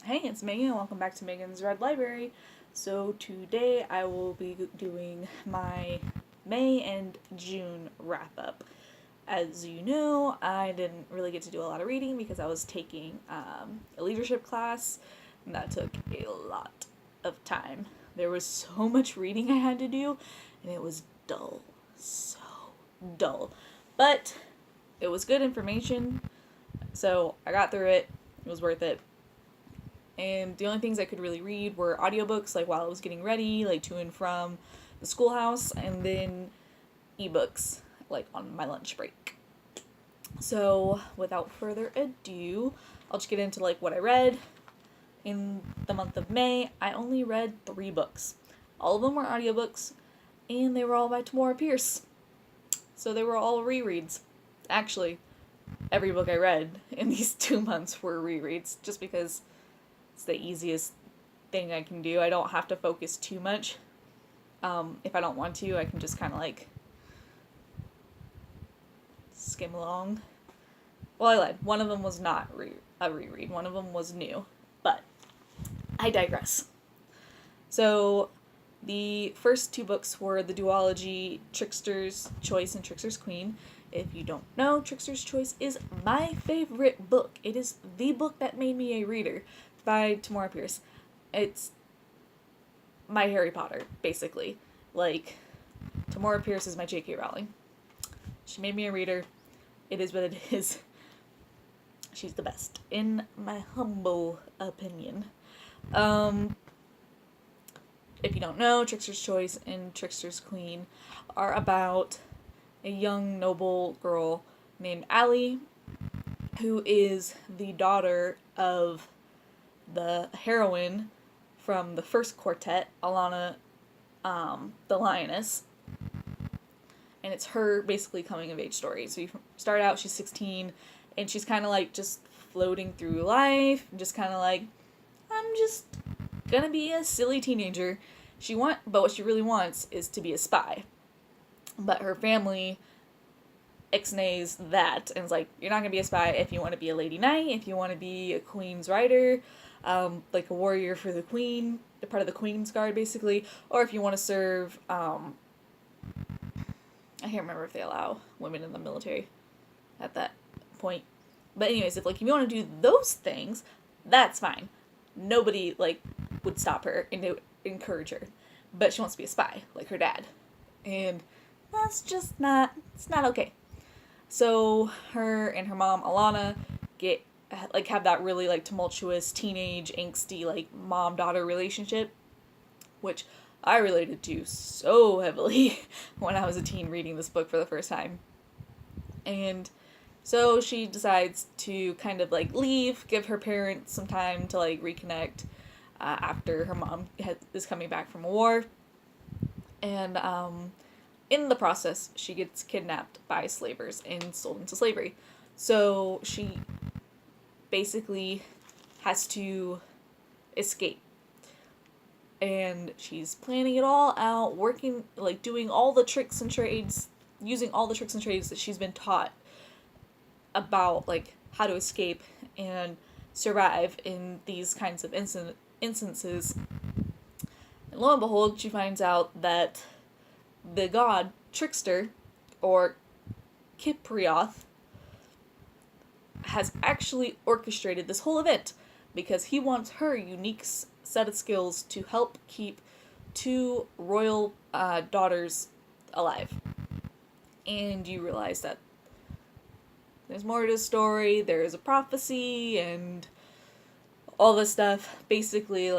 Hey, it's Megan, and welcome back to Megan's Red Library. So today I will be doing my May and June wrap up. As you know, I didn't really get to do a lot of reading because I was taking a leadership class, and that took a lot of time. There was so much reading I had to do, and it was dull. So dull. But it was good information, so I got through it. It was worth it. And the only things I could really read were audiobooks, like while I was getting ready, like to and from the schoolhouse, and then ebooks, like on my lunch break. So, without further ado, I'll just get into like what I read. In the month of May, I only read 3 books. All of them were audiobooks, and they were all by Tamora Pierce. So they were all rereads. Actually, every book I read in these 2 months were rereads, just because it's the easiest thing I can do. I don't have to focus too much. If I don't want to, I can just kind of like skim along. Well, I lied. One of them was not a reread. One of them was new. But I digress. So the first 2 books were the duology Trickster's Choice and Trickster's Queen. If you don't know, Trickster's Choice is my favorite book. It is the book that made me a reader, by Tamora Pierce. It's my Harry Potter, basically. Like, Tamora Pierce is my J.K. Rowling. She made me a reader. It is what it is. She's the best, in my humble opinion. If you don't know, Trickster's Choice and Trickster's Queen are about a young, noble girl named Allie, who is the daughter of the heroine from the first quartet, Alana, the Lioness. And it's her basically coming of age story. So you start out, she's 16, and she's kind of like just floating through life, just kind of like, I'm just gonna be a silly teenager. But what she really wants is to be a spy. But her family ixnays that, and is like, you're not gonna be a spy if you want to be a lady knight, if you want to be a queen's rider, like a warrior for the queen, the part of the Queen's Guard, basically, or if you want to serve, I can't remember if they allow women in the military at that point. But anyways, if you want to do those things, that's fine. Nobody, would stop her and encourage her. But she wants to be a spy, like her dad. And that's just not, it's not okay. So her and her mom, Alana, have that really, tumultuous, teenage, angsty, mom-daughter relationship, which I related to so heavily when I was a teen reading this book for the first time. And so she decides to kind of, leave, give her parents some time to, reconnect after her mom is coming back from a war. And, in the process, she gets kidnapped by slavers and sold into slavery. So she basically has to escape. And she's planning it all out, working, doing all the tricks and trades, using all the tricks and trades that she's been taught about, how to escape and survive in these kinds of instances. And lo and behold, she finds out that the god Trickster, or Kiprioth, has actually orchestrated this whole event because he wants her unique set of skills to help keep 2 royal daughters alive. And you realize that there's more to the story, there is a prophecy, and all this stuff. Basically,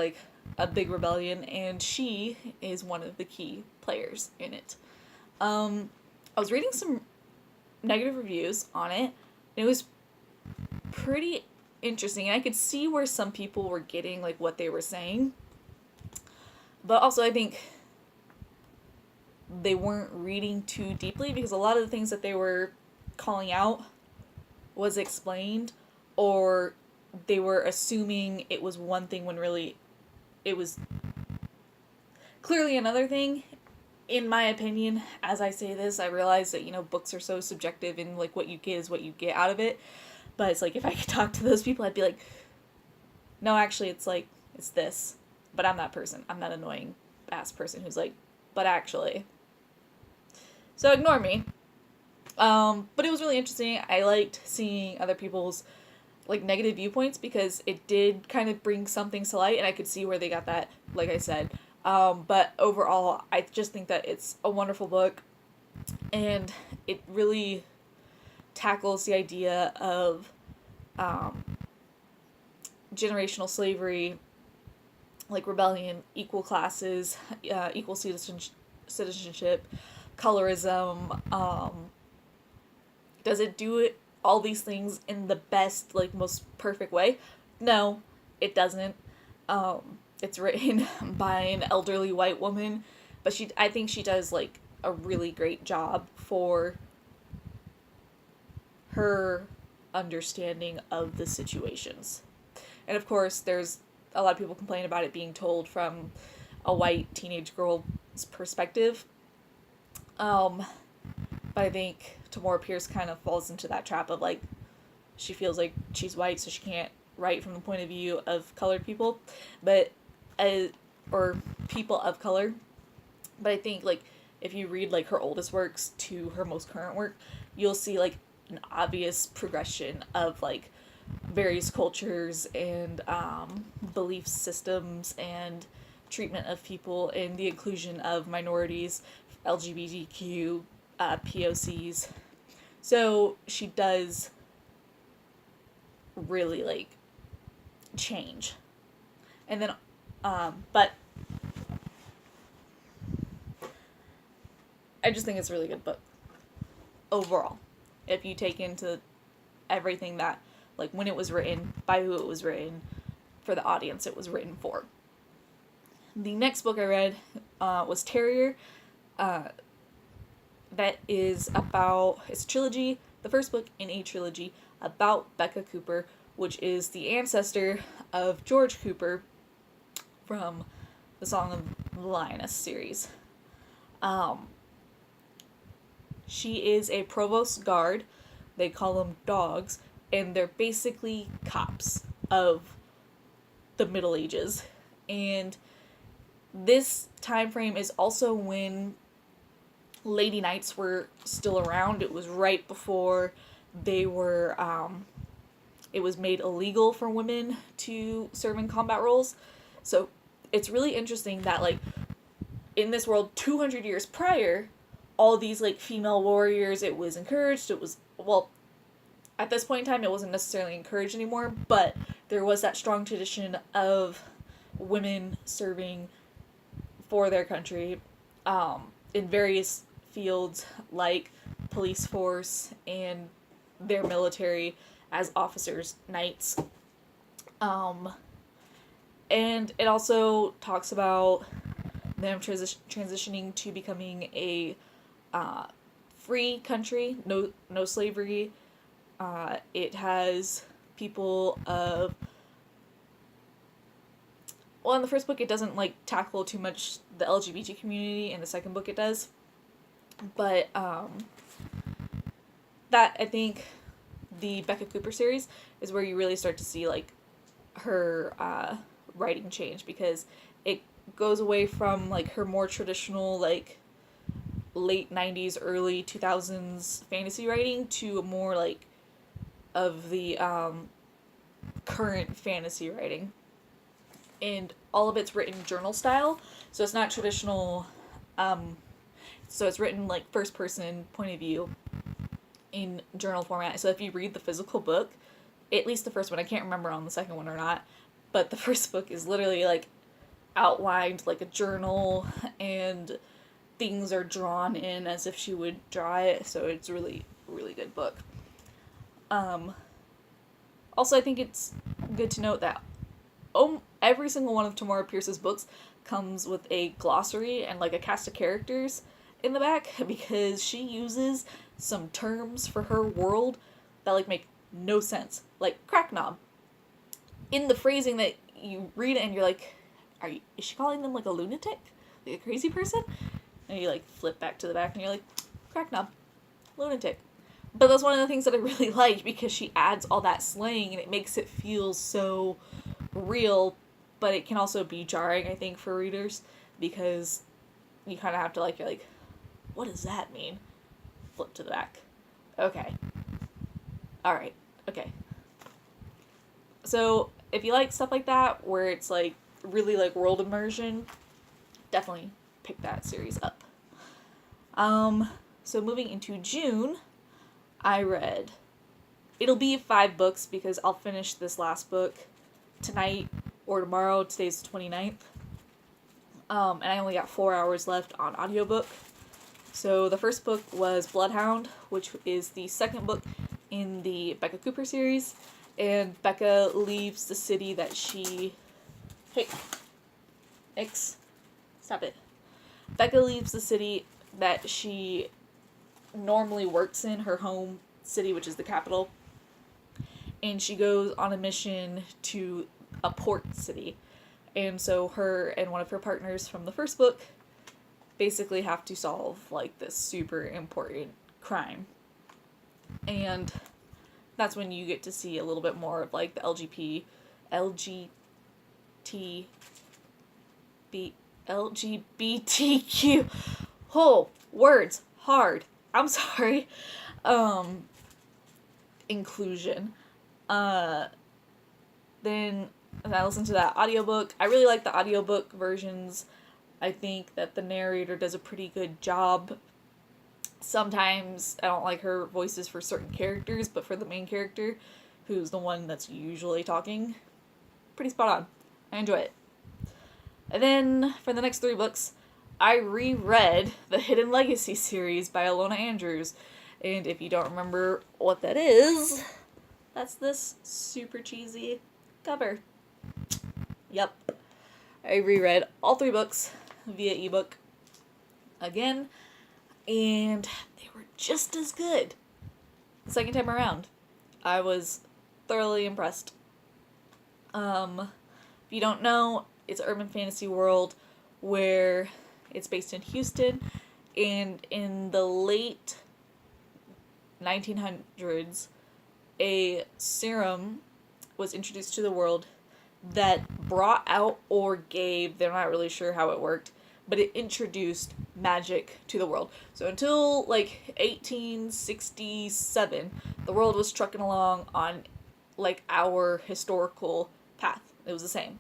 a big rebellion, and she is one of the key players in it. I was reading some negative reviews on it, and it was pretty interesting, and I could see where some people were getting, what they were saying. But also, I think they weren't reading too deeply, because a lot of the things that they were calling out was explained, or they were assuming it was one thing when really it was clearly another thing. In my opinion, as I say this, I realize that, books are so subjective, and, what you get is what you get out of it. But it's if I could talk to those people, I'd be like, no, actually, it's like, it's this. But I'm that person. I'm that annoying ass person who's like, but actually. So ignore me. But it was really interesting. I liked seeing other people's like negative viewpoints because it did kind of bring something to light, and I could see where they got that, like I said. But overall, I just think that it's a wonderful book, and it really tackles the idea of generational slavery, like rebellion, equal classes, equal citizenship, colorism. Does it do it all these things in the best, like most perfect way? No, it doesn't. It's written by an elderly white woman, but I think she does like a really great job for her understanding of the situations. And of course, there's a lot of people complain about it being told from a white teenage girl's perspective. But I think Tamora Pierce kind of falls into that trap of like, she feels like she's white, so she can't write from the point of view of colored people, but or people of color. But I think like if you read like her oldest works to her most current work, you'll see like an obvious progression of like various cultures and belief systems and treatment of people and the inclusion of minorities, LGBTQ, POCs. So she does really like change. And then, but I just think it's a really good book overall. If you take into everything that, like when it was written, by who it was written, for the audience it was written for. The next book I read was Terrier. That is about, it's a trilogy, the first book in a trilogy about Becca Cooper, which is the ancestor of George Cooper from the Song of the Lioness series. She is a provost guard. They call them dogs, and they're basically cops of the Middle Ages. And this time frame is also when Lady Knights were still around. It was right before they were, it was made illegal for women to serve in combat roles. So it's really interesting that, like, in this world 200 years prior, all these, like, female warriors, it was encouraged. It was, well, at this point in time, it wasn't necessarily encouraged anymore, but there was that strong tradition of women serving for their country in various fields like police force and their military as officers, knights. And it also talks about them transitioning to becoming a free country, no slavery. It has people of, well, in the first book it doesn't like tackle too much the LGBT community. In the second book it does, but that, I think the Becca Cooper series is where you really start to see like her writing change, because it goes away from like her more traditional like late 90s early 2000s fantasy writing to a more like of the current fantasy writing, and all of it's written journal style, so it's not traditional. So it's written like first person point of view in journal format. So if you read the physical book, at least the first one, I can't remember on the second one or not, but the first book is literally like outlined like a journal, and things are drawn in as if she would draw it. So it's really, really good book. Also, I think it's good to note that every single one of Tamora Pierce's books comes with a glossary and like a cast of characters in the back, because she uses some terms for her world that like make no sense, like crack knob. In the phrasing that you read it and you're like, is she calling them like a lunatic, like a crazy person? And you like flip back to the back and you're like, crack knob, lunatic. But that's one of the things that I really like, because she adds all that slang and it makes it feel so real, but it can also be jarring, I think, for readers, because you kind of have to, like, you're like, what does that mean? Flip to the back. Okay. Alright. Okay. So, if you like stuff like that, where it's, like, really, like, world immersion, definitely pick that series up. So moving into June, I read, it'll be 5 books because I'll finish this last book tonight or tomorrow. Today's the 29th. And I only got 4 hours left on audiobook. So the first book was Bloodhound, which is the second book in the Becca Cooper series. And Becca leaves the city that she... Hey. X. Stop it. Becca leaves the city that she normally works in, her home city, which is the capital. And she goes on a mission to a port city. And so her and one of her partners from the first book basically have to solve, like, this super important crime. And that's when you get to see a little bit more of, like, the LGBTQ. Oh, words. Hard. I'm sorry. Inclusion. Then I listened to that audiobook. I really like the audiobook versions. I think that the narrator does a pretty good job. Sometimes I don't like her voices for certain characters, but for the main character, who's the one that's usually talking, pretty spot on. I enjoy it. And then for the next 3 books, I reread the Hidden Legacy series by Alona Andrews. And if you don't remember what that is, that's this super cheesy cover. Yep. I reread all 3 books via ebook again, and they were just as good the second time around. I was thoroughly impressed. If you don't know, it's an urban fantasy world where it's based in Houston, and in the late 1900s, a serum was introduced to the world that brought out or gave, they're not really sure how it worked, but it introduced magic to the world. So until, like, 1867, the world was trucking along on, like, our historical path. It was the same.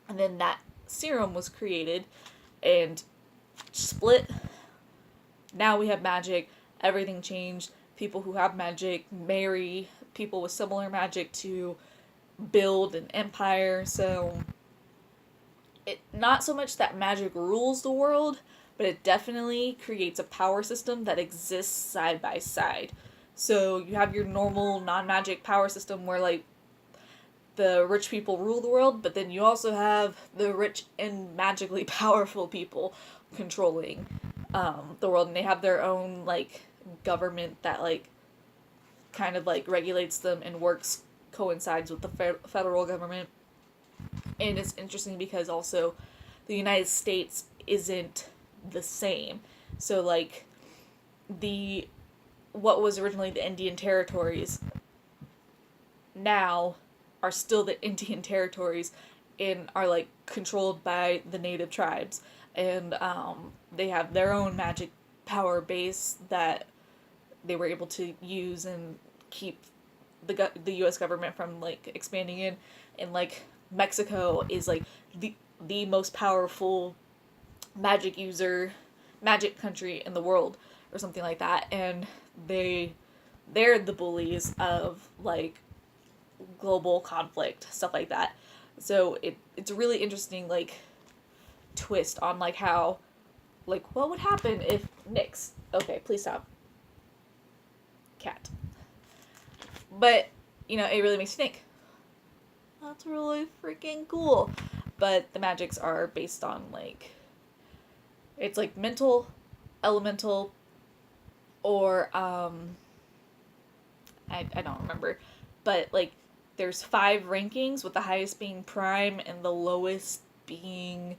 And then that serum was created and split. Now we have magic. Everything changed. People who have magic marry people with similar magic to build an empire. So it not so much that magic rules the world, but it definitely creates a power system that exists side by side. So you have your normal non-magic power system where, like, the rich people rule the world, but then you also have the rich and magically powerful people controlling the world, and they have their own, like, government that, like, kind of, like, regulates them and coincides with the federal government. And it's interesting because also the United States isn't the same. So, like, what was originally the Indian territories now are still the Indian territories and are, like, controlled by the native tribes. And they have their own magic power base that they were able to use and keep the U.S. government from, like, expanding in. And, like, Mexico is, like, the most powerful magic country in the world, or something like that. And they're the bullies of, like, global conflict, stuff like that. So it's a really interesting, like, twist on, like, how, like, what would happen if Nyx... Okay, please stop. Cat. But, you know, it really makes you think, that's really freaking cool. But the magics are based on, like, it's, like, mental, elemental, or, I don't remember. But, like, there's 5 rankings, with the highest being prime and the lowest being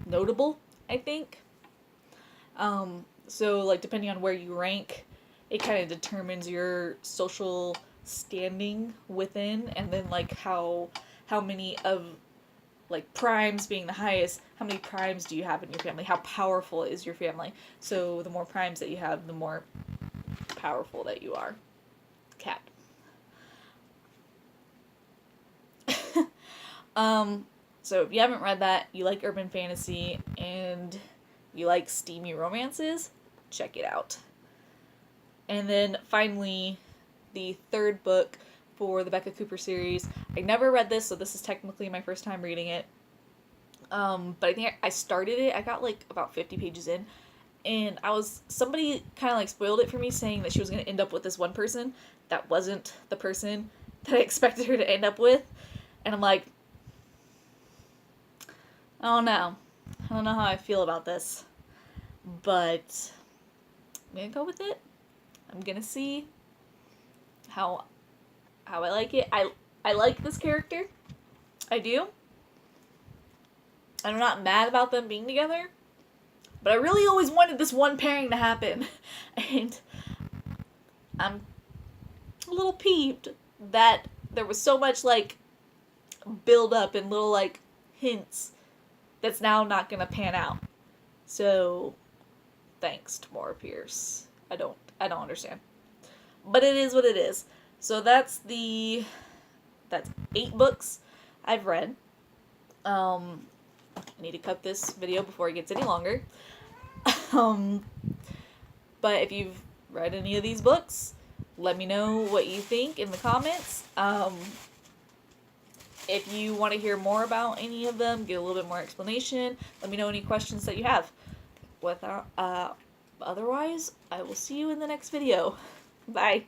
notable, I think. So, like, depending on where you rank, it kind of determines your social standing within, and then like how many of like primes being the highest, how many primes do you have in your family? How powerful is your family? So the more primes that you have, the more powerful that you are. Cat. So if you haven't read that, you like urban fantasy, and you like steamy romances, check it out. And then finally, the third book for the Becca Cooper series. I never read this, so this is technically my first time reading it. But I think I started it, I got like about 50 pages in, and somebody kind of like spoiled it for me, saying that she was going to end up with this one person that wasn't the person that I expected her to end up with. And I'm like, I don't know. I don't know how I feel about this. But I'm going to go with it. I'm going to see how I like it. I like this character. I do. I'm not mad about them being together. But I really always wanted this one pairing to happen. And I'm a little peeved that there was so much like build up and little like hints that's now not gonna pan out. So thanks, Tamora Pierce. I don't understand. But it is what it is. So that's 8 books I've read. I need to cut this video before it gets any longer. But if you've read any of these books, let me know what you think in the comments. If you want to hear more about any of them, get a little bit more explanation, let me know any questions that you have. Otherwise, I will see you in the next video. Bye.